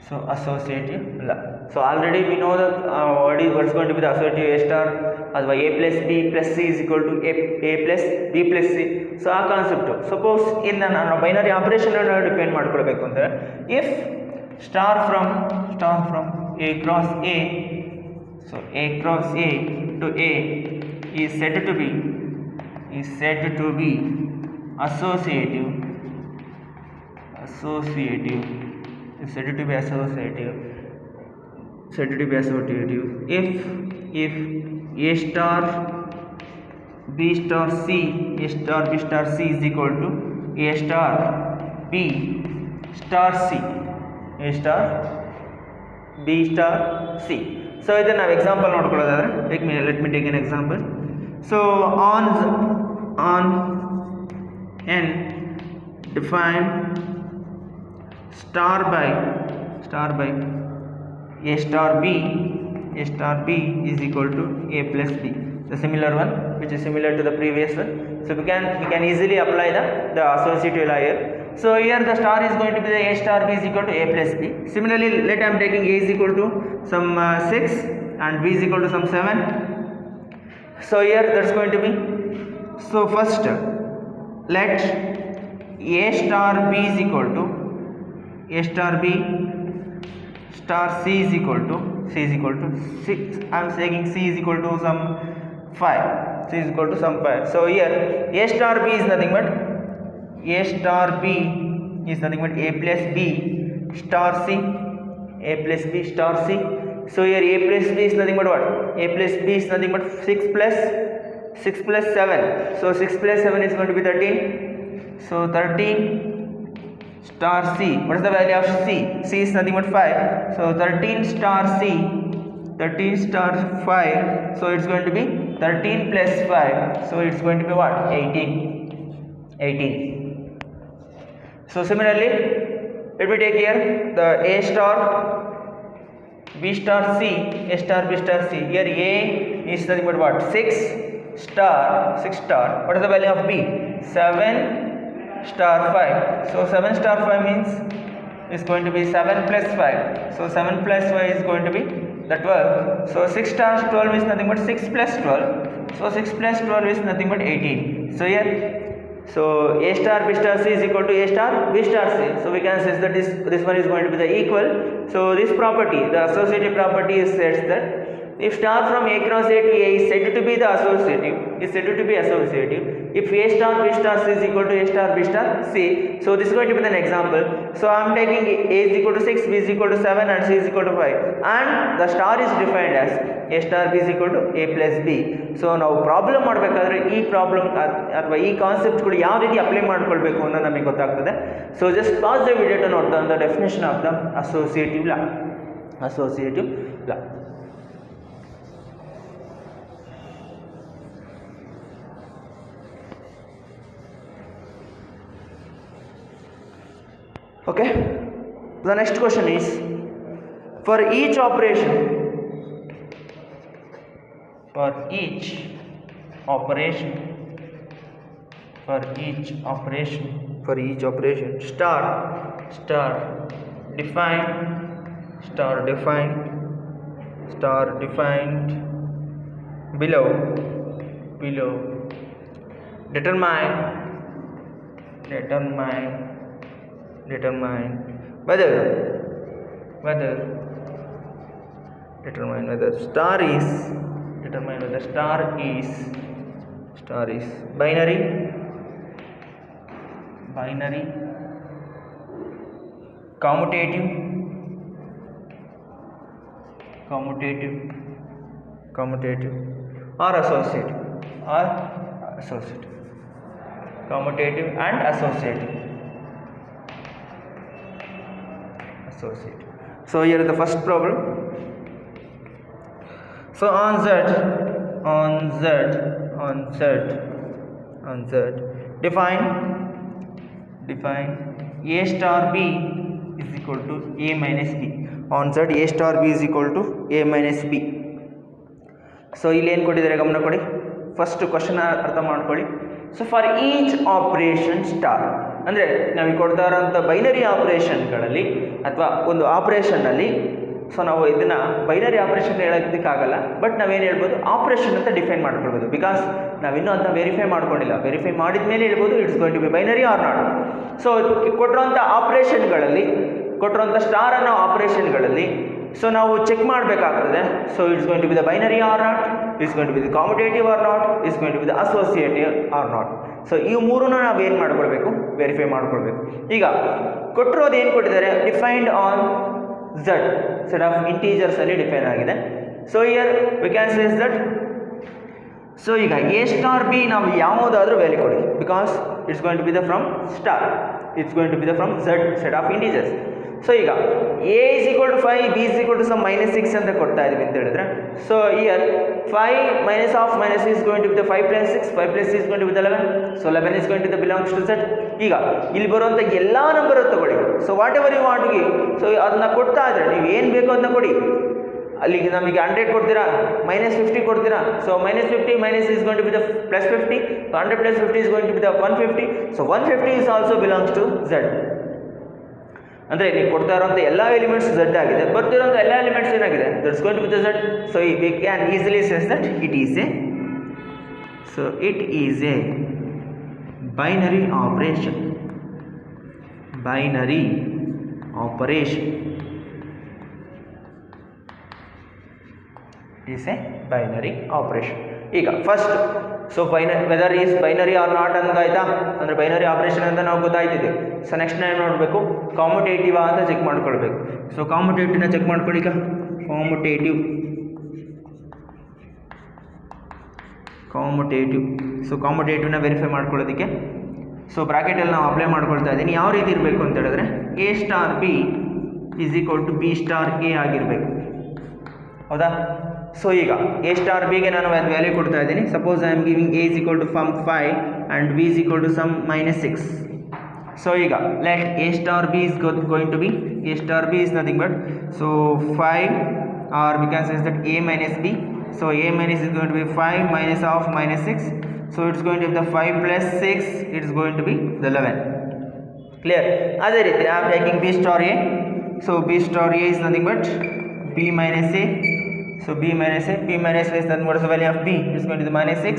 So associative law. So already we know that what's going to be the associative a star, ಅಥವಾ a plus b plus c is equal to a plus b plus c. So ಆ concept. Suppose ಇನ್ನು ನಾನು binary operation ಅನ್ನು define ಮಾಡ್ಕೊಳ್ಬೇಕು ಅಂದರೆ, if star from a cross a, so a cross a to a is said to be associative if a star B star C, A star B star C is equal to A star B star C, A star B star C. So ಇದನ್ನು ನಾವು example ನೋಡ್ಕೊಳ್ಳೋದಾದ್ರೆ let me take an example. So on n define star by A star B is equal to A plus B, the similar one which is similar to the previous one. So we can easily apply the associative law here. So here the star is going to be the A star B is equal to A plus B. Similarly, let I am taking A is equal to some 6 and B is equal to some 7. So here that's going to be, so first let A star B is equal to A star B star C is equal to 6. I am saying C is equal to some 5. C is equal to some 5. So here A star B is nothing but A star B is nothing but A plus B star C, A plus B star C. So here A plus B is nothing but what? A plus B is nothing but 6 plus 7. So 6 plus 7 is going to be 13. So 13 star C. What is the value of C? C is nothing but 5. So 13 star C, 13 star 5. So it's going to be 13 plus 5. So it's going to be what? 18. So similarly, let me take here the A star B star C, A star B star C. Here A is nothing but what? 6 star. What is the value of B? 7 star 5. So 7 star 5 means is going to be 7 plus 5. So 7 plus 5 is going to be the 12. So 6 star 12 is nothing but 6 plus 12. So 6 plus 12 is nothing but 18. So here, so A star B star C is equal to A star B star C. So we can say that this one is going to be the equal. So this property, the associative property, says that if star from A cross A to A is said to be the associative, if A star B star C is equal to A star B star C. So this is going to be an example. So I am taking A is equal to 6, B is equal to 7 and C is equal to 5, and the star is defined as A star B is equal to A plus B. So ನಾವು problem ಮಾಡಬೇಕಾದ್ರೆ ಈ problem ಅಥವಾ ಈ ಕಾನ್ಸೆಪ್ಟ್ಗಳು ಯಾವ ರೀತಿ apply ಮಾಡ್ಕೊಳ್ಬೇಕು ಅನ್ನೋ ನಮಗೆ ಗೊತ್ತಾಗ್ತದೆ. So just pause the video to note the definition of the associative law. Okay, the next question is, for each operation star defined below determine whether star is binary, commutative or associative, commutative and associative. So here is the first problem. So on Z define A star B is equal to A minus B. On Z A star B is equal to A minus B. So ಇಲ್ಲಿ ಏನು ಕೊಟ್ಟಿದ್ದಾರೆ ಗಮನ ಕೊಡಿ. First question ಅರ್ಥ ಮಾಡ್ಕೊಳ್ಳಿ. So for each operation star ಅಂದರೆ ನಾವು ಕೊಡ್ತಾ ಇರೋಂಥ ಬೈನರಿ ಆಪರೇಷನ್ಗಳಲ್ಲಿ ಅಥವಾ ಒಂದು ಆಪರೇಷನ್ನಲ್ಲಿ, ಸೊ ನಾವು ಇದನ್ನು ಬೈನರಿ ಆಪರೇಷನ್ ಹೇಳೋದಕ್ಕಾಗಲ್ಲ, ಬಟ್ ನಾವೇನು ಹೇಳ್ಬೋದು, ಆಪರೇಷನ್ ಅಂತ ಡಿಫೈನ್ ಮಾಡ್ಕೊಳ್ಬೋದು. ಬಿಕಾಸ್ ನಾವಿನ್ನೂ ಅದನ್ನ ವೆರಿಫೈ ಮಾಡ್ಕೊಂಡಿಲ್ಲ. ವೆರಿಫೈ ಮಾಡಿದ ಮೇಲೆ ಹೇಳ್ಬೋದು it's going to be binary or not. So ಕೊಟ್ಟಿರೋಂಥ ಆಪರೇಷನ್ಗಳಲ್ಲಿ, ಕೊಟ್ಟಿರೋಂಥ ಸ್ಟಾರ್ ಅನ್ನೋ ಆಪರೇಷನ್ಗಳಲ್ಲಿ ಸೊ ನಾವು ಚೆಕ್ ಮಾಡಬೇಕಾಗ್ತದೆ. So it's going to be the binary or not, it's going to be the commutative or not, it's going to be the associative or not. So ಈ ಮೂರನ್ನು ನಾವು ಏನು ಮಾಡ್ಕೊಳ್ಬೇಕು, ವೆರಿಫೈ ಮಾಡ್ಕೊಳ್ಬೇಕು. ಈಗ ಕೊಟ್ಟಿರೋದು ಏನು ಕೊಟ್ಟಿದ್ದಾರೆ, defined on Z set of integers ಅಲ್ಲಿ ಡಿಫೈನ್ ಆಗಿದೆ. So here we can says that so ಈಗ ಎ ಸ್ಟಾರ್ ಬಿ ನಾವು ಯಾವುದಾದ್ರೂ ವ್ಯಾಲ್ಯೂ ಕೊಡಿ, because it's going to be the from star, it's going to be the from Z set of integers. So ಈಗ a is equal to 5, b is equal to some -6 ಅಂತ ಕೊಡ್ತಾ ಇದೀವಿ ಅಂತ ಹೇಳಿದ್ರೆ, so here 5 minus of minus is going to be the 5 plus 6, 5 plus 6 is going to be the 11, so 11 is going to be belongs to Z. ಈಗ ಇಲ್ಲಿ ಬರುವಂಥ ಎಲ್ಲ number ತಗೊಳ್ಳಿ, so whatever you want to give, so ಅದನ್ನ ಕೊಡ್ತಾ ಇದ್ರೆ ನೀವು ಏನು ಬೇಕೋ ಅದನ್ನ ಕೊಡಿ. ಅಲ್ಲಿಗೆ ನಮಗೆ 100 ಕೊಡ್ತೀರಾ, -50 ಕೊಡ್ತೀರಾ, so -50 minus is going to be the +50, so 100 plus 50 is going to be the 150, so 150 is also belongs to Z. ಅಂದರೆ ನೀವು ಕೊಡ್ತಾ ಇರೋಂಥ ಎಲ್ಲ ಎಲಿಮೆಂಟ್ಸ್ Z ಆಗಿದೆ, ಬರ್ತಿರೋಂಥ ಎಲ್ಲ ಎಲಿಮೆಂಟ್ಸ್ ಏನಾಗಿದೆ, that's going to be the Z. So we can easily says that it is a binary operation. Binary operation is a binary operation. ಈಗ first so whether is binary or not ಅಂತ ಆಯ್ತಾ, ಅಂದರೆ binary operation ಅಂತ ನಾವು ಗೊತ್ತಾಯ್ತಿದೆ. So next ಏನು ಮಾಡಬೇಕು, ಕಾಮುಟೇಟಿವ್ ಅಂತ check ಮಾಡ್ಕೊಳ್ಬೇಕು. ಸೊ ಕಾಮುಟೇಟಿವ್ನ ಚೆಕ್ ಮಾಡ್ಕೊಳ್ಳಿ. ಈಗ ಕಾಮುಟೇಟಿವ್ ಸೊ ಕಾಮುಟೇಟಿವ್ನ ವೆರಿಫೈ ಮಾಡ್ಕೊಳ್ಳೋದಕ್ಕೆ ಸೊ ಬ್ರಾಕೆಟಲ್ಲಿ ನಾವು ಅಪ್ಲೈ ಮಾಡ್ಕೊಳ್ತಾ ಇದ್ದೀನಿ. ಯಾವ ರೀತಿ ಇರಬೇಕು ಅಂತ ಹೇಳಿದ್ರೆ, A star B is equal to B star A ಆಗಿರಬೇಕು, ಹೌದಾ. ಸೊ ಈಗ ಎ ಸ್ಟಾರ್ ಬಿಗೆ ನಾನು ಒಂದು ವ್ಯಾಲ್ಯೂ ಕೊಡ್ತಾ ಇದ್ದೀನಿ. Suppose I am giving a is equal to 5 and b is equal to some -6. So ಈಗ let a star B is going to be, A star B is nothing but so 5 or we can says that a minus b. So a minus is going to be 5 minus of -6, so it's going to be the 5 plus 6, it's going to be the 11. Clear? ಅದೇ ರೀತಿ I am taking b star a, so b star a is nothing but b minus a. So b minus a, b minus a is then what is the value of b? It's going to be the -6,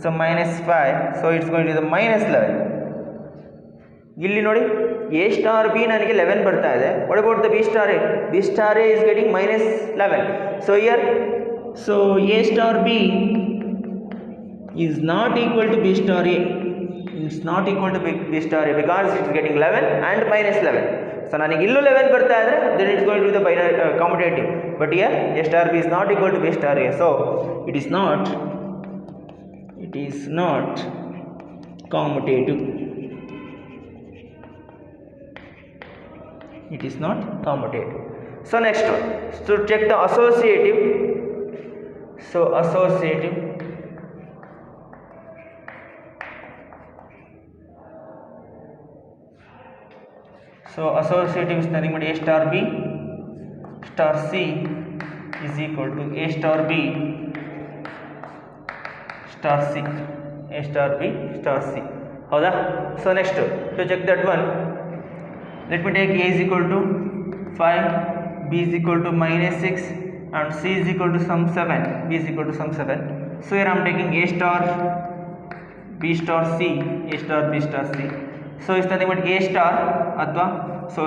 so -5, so it's going to be the -11. ಇಲ್ಲಿ ನೋಡಿ a star b ನನಗೆ 11 ಬರ್ತಾ ಇದೆ. What about the b star a? b star a is getting -11. So here, so a star b is not equal to b star a. It's not equal to b star a because it's getting 11 and -11. So ನನಗೆ ಇಲ್ಲೂ 11 ಬರ್ತಾ ಇದ್ರೆ then it's going to be the binary commutative. But here a star b is not equal to b star a, so it is not commutative. It is not commutative. So next one, so check the associative. So associative, is nothing but a star b star c is equal to a star b star c, a star b star c, ಹೌದಾ. So next to check that one, let me take a is equal to 5, b is equal to -6 and c is equal to some 7, b is equal to some 7. So here I am taking a star b star c, a star b star c. So it's nothing but a star athwa, so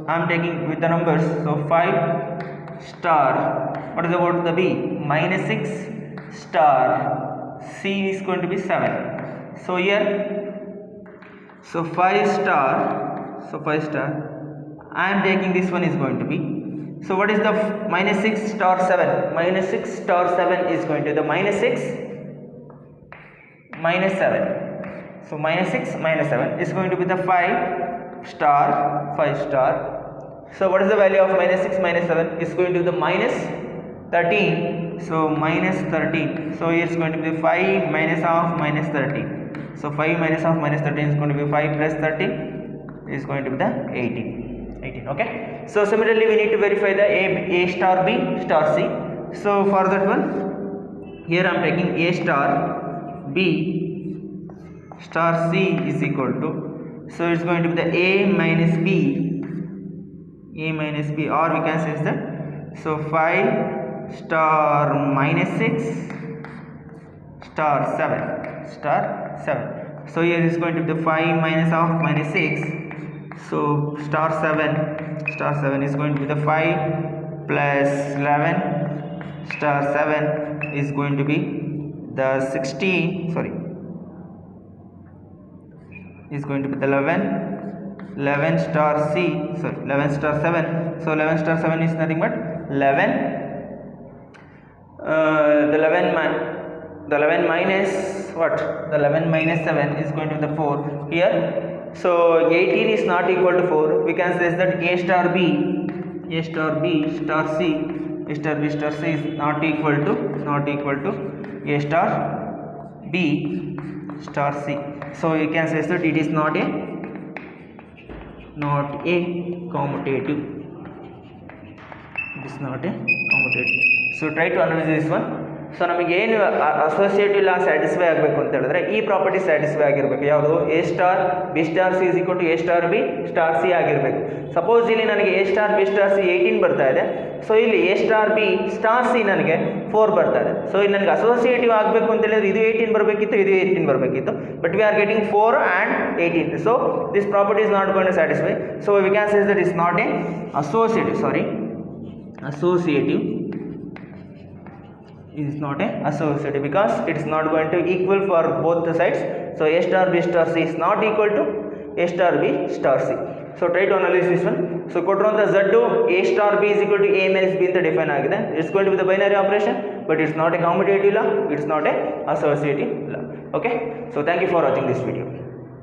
I am taking with the numbers, so 5 star, what is about the b, -6 star, c is going to be 7. So here, so 5 star, I am taking this one is going to be, so what is the -6 star 7, -6 star 7 is going to be the -6 -7. So -6 -7 is going to be the 5 star. So what is the value of -6 -7? Is going to be the -13. So -13. So it's going to be 5 minus of -13. So 5 minus of -13 is going to be 5 plus 13 is going to be the 18. Okay. So similarly we need to verify the a star b star c. So for that one, here I am taking a star b star c is equal to, so it's going to be the a minus b, or we can say that, so 5 star -6 star 7. So here is going to be the 5 minus of -6, so star 7 is going to be the 5 plus 11 star 7 is going to be the 16, is going to be the 11 star c, 11 star 7. So 11 star 7 is nothing but 11, the 11 the 11 minus what? The 11 minus 7 is going to be the 4 here. So 18 is not equal to 4. We can say that A star B star C, A star B star C is not equal to A star B star C. So you can say that it is not a commutative. It is not a commutative. So try to analyze this one. So ನಮಗೆ ಏನು associative ಲಾ satisfy ಆಗಬೇಕು ಅಂತ ಹೇಳಿದ್ರೆ ಈ property satisfy ಆಗಿರಬೇಕು. ಯಾವುದು? A star B star C is equal to A star B star C ಆಗಿರಬೇಕು. Suppose ಇಲ್ಲಿ ನನಗೆ A star B star C 18 ಬರ್ತಾ ಇದೆ. ಸೊ ಇಲ್ಲಿ A star B star C ನನಗೆ 4 ಬರ್ತಾ ಇದೆ. ಸೊ ಇಲ್ಲಿ ನನಗೆ ಅಸೋಸಿಯೇಟಿವ್ ಆಗಬೇಕು ಅಂತ ಹೇಳಿದ್ರೆ ಇದು 18 ಬರಬೇಕಿತ್ತು, ಇದು 18 ಬರಬೇಕಿತ್ತು. But we are getting 4 and 18. So this property is not going to satisfy. So we can say that is not a associative. It is not a associative because it is not going to equal for both the sides. So A star B star C is not equal to A star B star C. So try to analyze this one. So ಕೊಟ್ಟಿರುವಂಥ Z A star B is equal to A minus B ಅಂತ define ಆಗಿದೆ. It's going to be the binary operation, but it's not a commutative law. It's not a associative law. Okay. So thank you for watching this video.